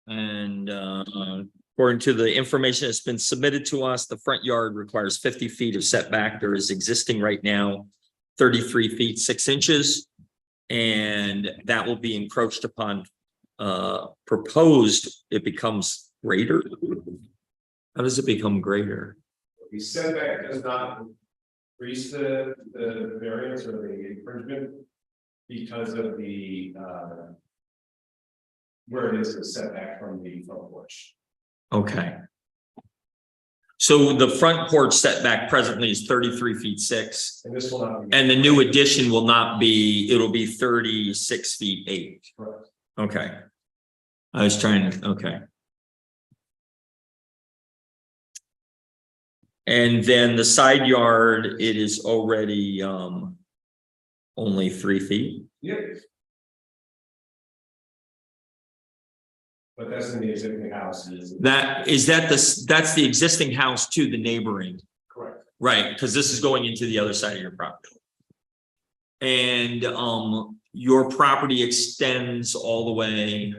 And according to the information that's been submitted to us, the front yard requires 50 feet of setback. There is existing right now 33 feet 6 inches. And that will be encroached upon. Proposed, it becomes greater. How does it become greater? The setback does not increase the variance or the infringement because of the where it is a setback from the front porch. Okay. So the front porch setback presently is 33 feet 6. And this will not be. And the new addition will not be, it'll be 36 feet 8. Correct. Okay. I was trying to, okay. And then the side yard, it is already only 3 feet. Yep. But that's in the existing house. That's the existing house to the neighboring. Correct. Right, because this is going into the other side of your property. And your property extends all the way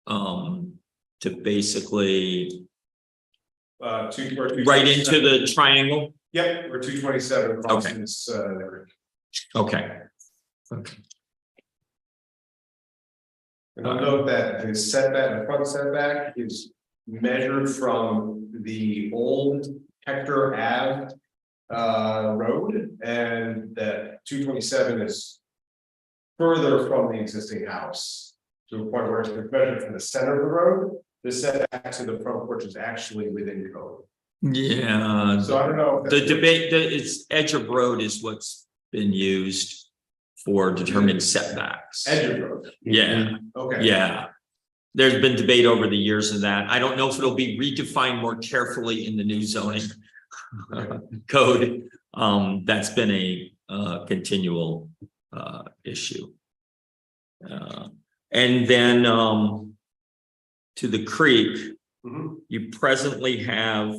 to basically right into the triangle. Yep, we're 227 across Okay. this Okay. And I'll note that the setback, the front setback is measured from the old Hector Ave road, and that 227 is further from the existing house to a point where it's measured from the center of the road. The setback to the front porch is actually within code. Yeah. So I don't know. If The that's- debate, it's edge of road is what's been used for determining setbacks. Edge of road. Yeah. Okay. Yeah. There's been debate over the years of that. I don't know if it'll be redefined more carefully in the new zoning code. That's been a continual issue. And then to the creek, Mhm. you presently have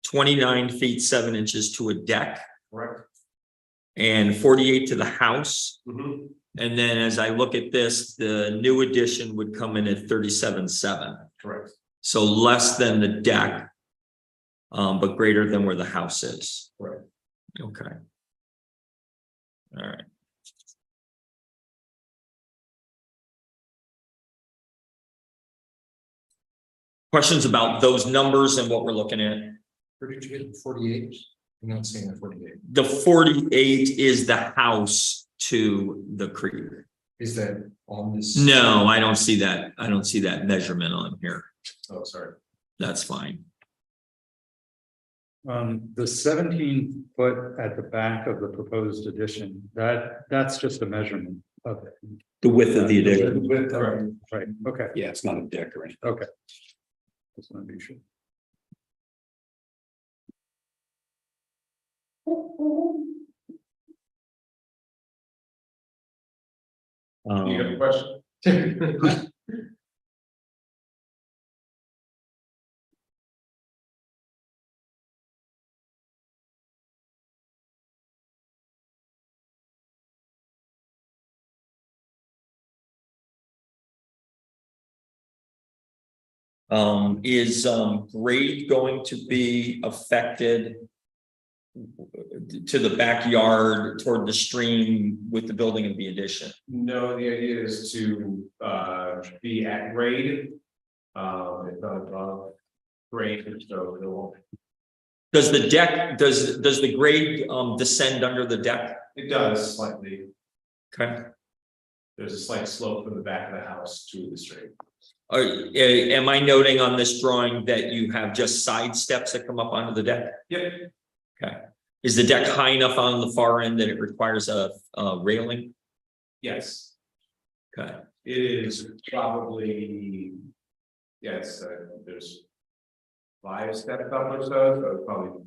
29 feet 7 inches to a deck Correct. and 48 to the house. Mhm. And then as I look at this, the new addition would come in at 37.7. Correct. So less than the deck, but greater than where the house is. Right. Okay. All right. Questions about those numbers and what we're looking at? Where did you get the 48? I'm not seeing the 48. The 48 is the house to the creek. Is that on this? No, I don't see that. I don't see that measurement on here. Oh, sorry. That's fine. The 17 foot at the back of the proposed addition, that's just a measurement of it. The width of the addition. Width, Correct. right, okay, Yeah, it's not a deck or anything. okay. Just want to be sure. You have a question? Is grade going to be affected to the backyard toward the stream with the building of the addition? No, the idea is to be at grade. It's not above grade, so it won't. Does the deck, does the grade descend under the deck? It does slightly. Okay. There's a slight slope from the back of the house to the street. Am I noting on this drawing that you have just side steps that come up onto the deck? Yep. Okay. Is the deck high enough on the far end that it requires a railing? Yes, Okay. it is probably. Yes, there's 5 steps up or so probably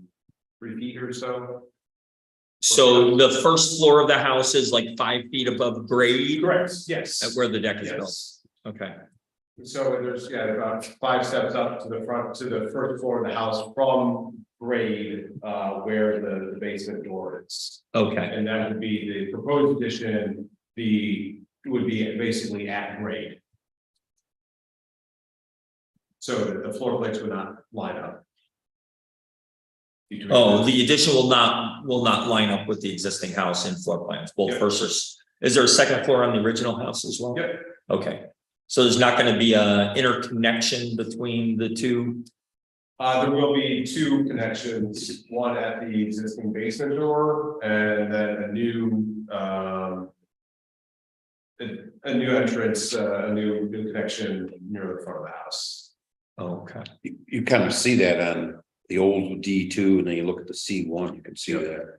3 feet or so. So the first floor of the house is like 5 feet above grade Correct, yes. at where the deck is built? Yes. Okay. So there's, about 5 steps up to the front, to the first floor of the house from grade, where the basement door is. Okay. And that would be the proposed addition, would be basically at grade. so that the floor plates would not line up. Between Oh, those. the addition will not line up with the existing house in floor plans, both Yep. first or is there a second floor on the original house as well? Yep. Okay, so there's not gonna be a interconnection between the two? There will be two connections, one at the existing basement door and then a new, a new entrance, a new connection near the front of the house. Okay, You kind of see that on the old D2 and then you look at the C1, you can see that.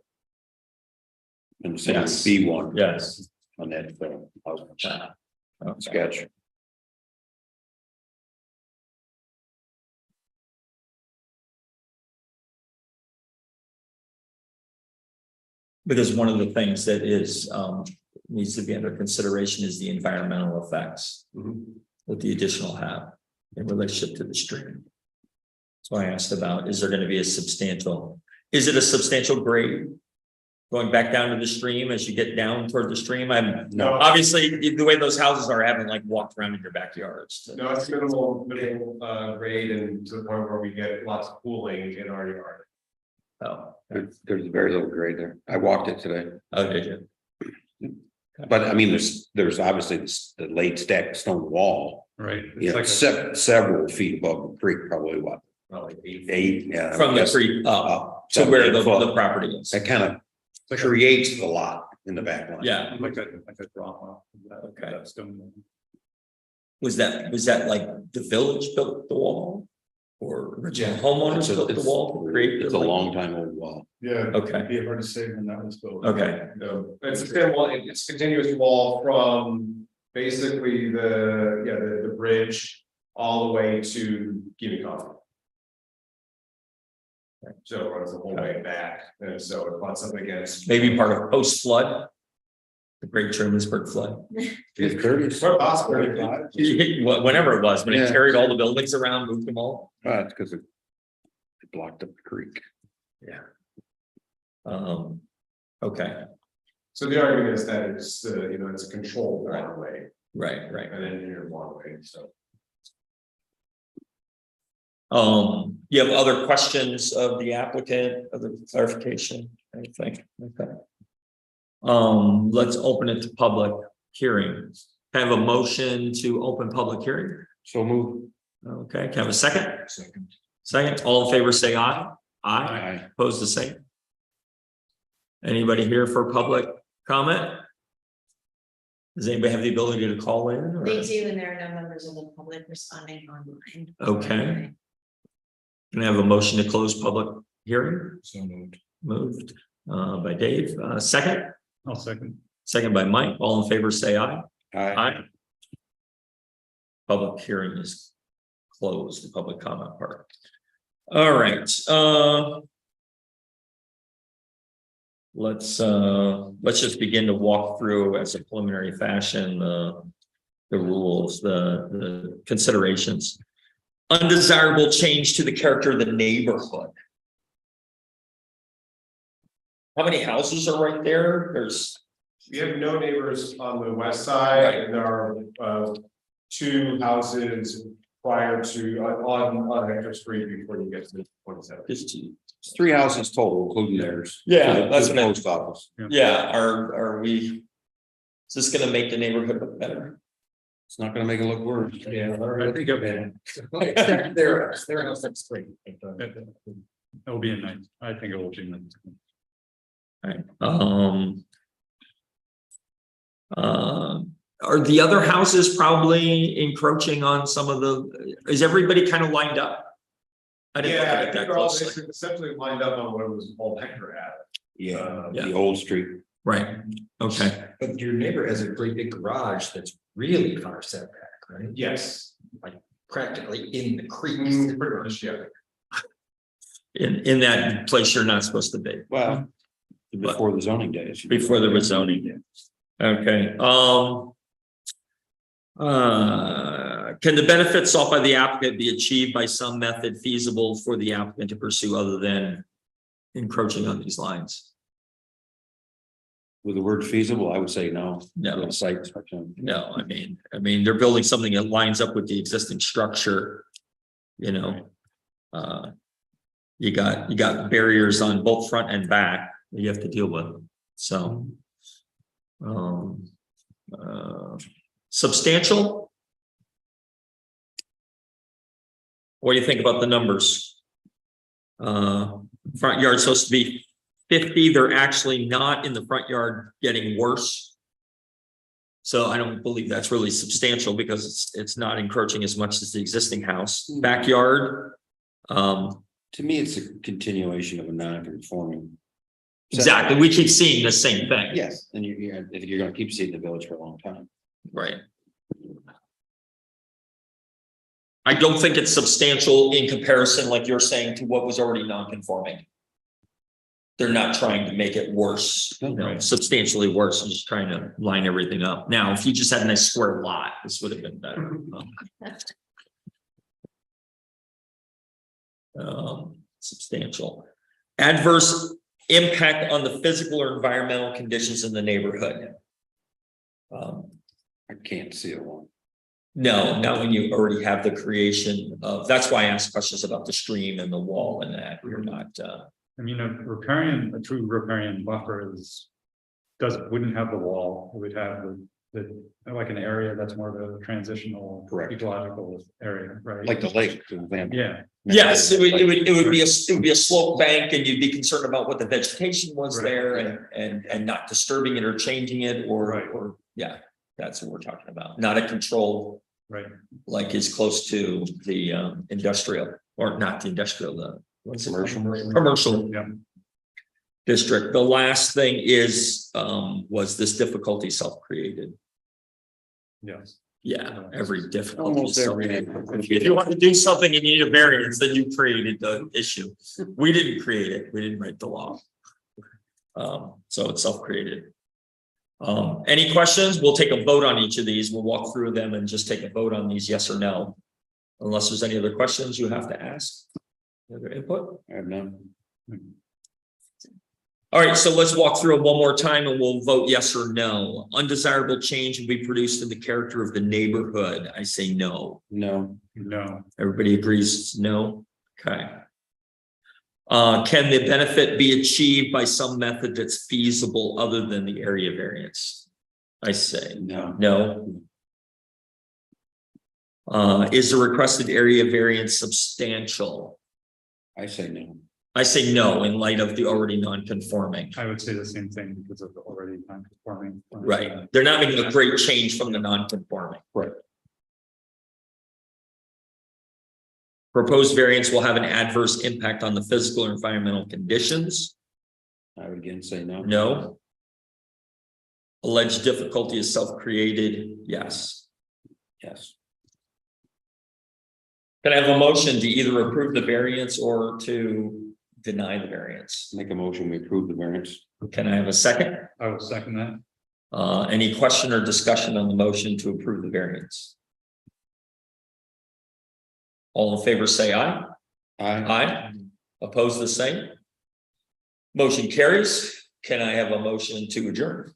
And the same with Yes. B1 yes. on that Okay. sketch. Because one of the things that is, needs to be under consideration is the environmental effects that the additional have in relationship to the stream. So I asked about, is there gonna be a substantial, is it a substantial grade? Going back down to the stream as you get down toward the stream? I'm, No, obviously, the way those houses are, I haven't like walked around in your backyards. no, it's minimal grade and to the point where we get lots of cooling in our yard. Oh, There's very little grade there. I walked it today. oh, did you? But I mean, there's obviously the late stacked stone wall, Right. you know, several feet above the creek, probably what, Probably 8, yeah. From the Yes. creek up Up. to where the 7 foot. property is. That kind of creates the lot in the back line. Yeah, Like a drop off. Okay. That stone. was that like the village built the wall? Or original homeowners It's a- built the it's- wall to create? It's a long time old wall. Yeah. Okay, It'd be hard to say when that was built. okay, It's a thin wall, it's a continuous wall from basically the bridge all the way to Gimme Coffee. So it runs the whole way back, and so it butts up against. maybe part of post flood. The Great Trumansburg flood, It's Quite possible. whenever it was, when it Yeah. carried all the buildings around, moved them all. That's because it blocked up the creek. Yeah. Okay, So the argument is that it's, it's a controlled waterway, right, an engineered waterway, so. You have other questions of the applicant, other clarification, anything? Okay. Let's open it to public hearings. Can I have a motion to open public hearing? So move. Okay, can I have a second? Second, all in favor, say aye. Aye, Aye. opposed the same. Anybody here for public comment? Does anybody have the ability to call in? or- They do, and there are no members of the public responding online. Okay. Can I have a motion to close public hearing? So moved. Moved by Dave, second, I'll second. second by Mike, all in favor, say aye. Aye. Aye. Public hearing is closed, the public comment part. All right, let's just begin to walk through as a preliminary fashion, the rules, the considerations. Undesirable change to the character of the neighborhood. How many houses are right there? There's, We have no neighbors on the west side, Right. and there are two houses prior to on Hector Street before you get to 27. just, It's 3 houses total, including theirs. Yeah, To the- that's to the what I- post office. yeah, are we? Is this gonna make the neighborhood look better? It's not gonna make it look worse. Yeah, I think of it. Their house that's great. It'll be a nice, I think it will be nice. Right, are the other houses probably encroaching on some of the, is everybody kind of lined up? I didn't look Yeah, I at think it that they're all closely. basically essentially lined up on what was called Hector Ave. Yeah, Yeah. the old street. Right, okay, But your neighbor has a great big garage that's really far setback, right? Yes. Practically in the creek. Pretty much, yeah. in that place you're not supposed to be, Well, before the zoning days. before the rezoning. Okay, can the benefits sought by the applicant be achieved by some method feasible for the applicant to pursue other than encroaching on these lines? With the word feasible, I would say no. No. Site inspection. No, I mean, they're building something that lines up with the existing structure. you know. You got barriers on both front and back that you have to deal with, so. Substantial? What do you think about the numbers? Front yard supposed to be 50, they're actually not in the front yard, getting worse. So I don't believe that's really substantial because it's not encroaching as much as the existing house. Backyard. To me, it's a continuation of a non-conforming. Exactly, we keep seeing the same thing. Yes, and you're gonna keep seeing the village for a long time. Right. I don't think it's substantial in comparison, like you're saying, to what was already non-conforming. They're not trying to make it worse, you know, substantially worse, and just trying to line everything up. Now, if you just had a nice square lot, this would have been better. Substantial. Adverse impact on the physical or environmental conditions in the neighborhood. I can't see it one. No, not when you already have the creation of, that's why I asked questions about the stream and the wall and that. You're not, I mean, a true riparian buffer wouldn't have the wall, it would have like an area that's more of a transitional. Correct. Ecological area, right? Like the lake, for example. Yeah, yes, it would be a slope bank, and you'd be concerned about what the vegetation was Right. there and not disturbing it or changing it Right. or, yeah, that's what we're talking about. Not a control right. like is close to the industrial, or not the industrial, the what's it called? Commercial Yeah. district. The last thing is, was this difficulty self-created? Yes. Yeah, every difficulty. Almost is every self-created. If you want to do something and you need a variance, then you created the issue. We didn't create it. We didn't write the law. So it's self-created. Any questions? We'll take a vote on each of these. We'll walk through them and just take a vote on these, yes or no. Unless there's any other questions you have to ask. Any other input? I have none. All right, so let's walk through it one more time and we'll vote yes or no. Undesirable change will be produced in the character of the neighborhood. I say no. No, No, Everybody agrees it's no? Okay. Can the benefit be achieved by some method that's feasible other than the area variance? I say no, no. Is the requested area variance substantial? I say no. I say no in light of the already non-conforming. I would say the same thing because of the already non-conforming. Right, they're not making a great change from the non-conforming. Right. Proposed variance will have an adverse impact on the physical or environmental conditions. I would again say no. No. Alleged difficulty is self-created. Yes. Yes. Can I have a motion to either approve the variance or to deny the variance? Make a motion, we approve the variance. Can I have a second? I will second that. Any question or discussion on the motion to approve the variance? All in favor, say aye. Aye. Oppose the same. Motion carries. Can I have a motion to adjourn?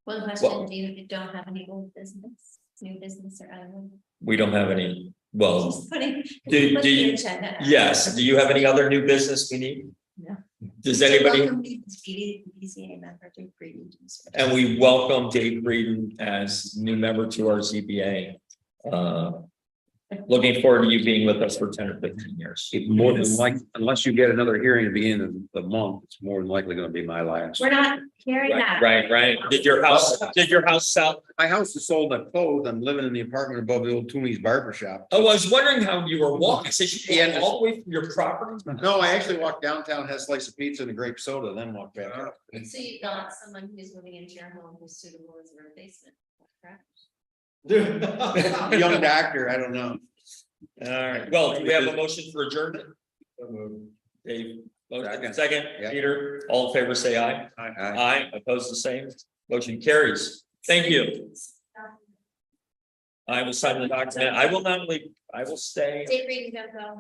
One question, do you don't have any old business, new business or other? We don't have any, well, Just putting. do put the you- agenda out. yes. Do you have any other new business we need? No. Does anybody? Welcome to the BZA member to Breeden. And we welcome Dave Breeden as new member to our ZBA. Looking forward to you being with us for 10 or 15 years. More than like, unless you get another hearing at the end of the month, it's more than likely gonna be my last. We're not hearing that. Right. Did your house sell? My house is sold, I closed, I'm living in the apartment above the old Toomey's Barber Shop. Oh, I was wondering how you were walking. So you walked all the way from your property? No, I actually walked downtown, had a slice of pizza and a grape soda, then walked back up. So you got someone who's moving into your home who's suitable as a replacement, correct? Young doctor, I don't know. All right. Well, do we have a motion for adjournment? Dave, motion second. Yeah. Peter, all in favor, say aye. Aye. Opposed, the same. Motion carries. Thank you. I will sign the document. I will not leave. I will stay. Dave Breeden, don't go.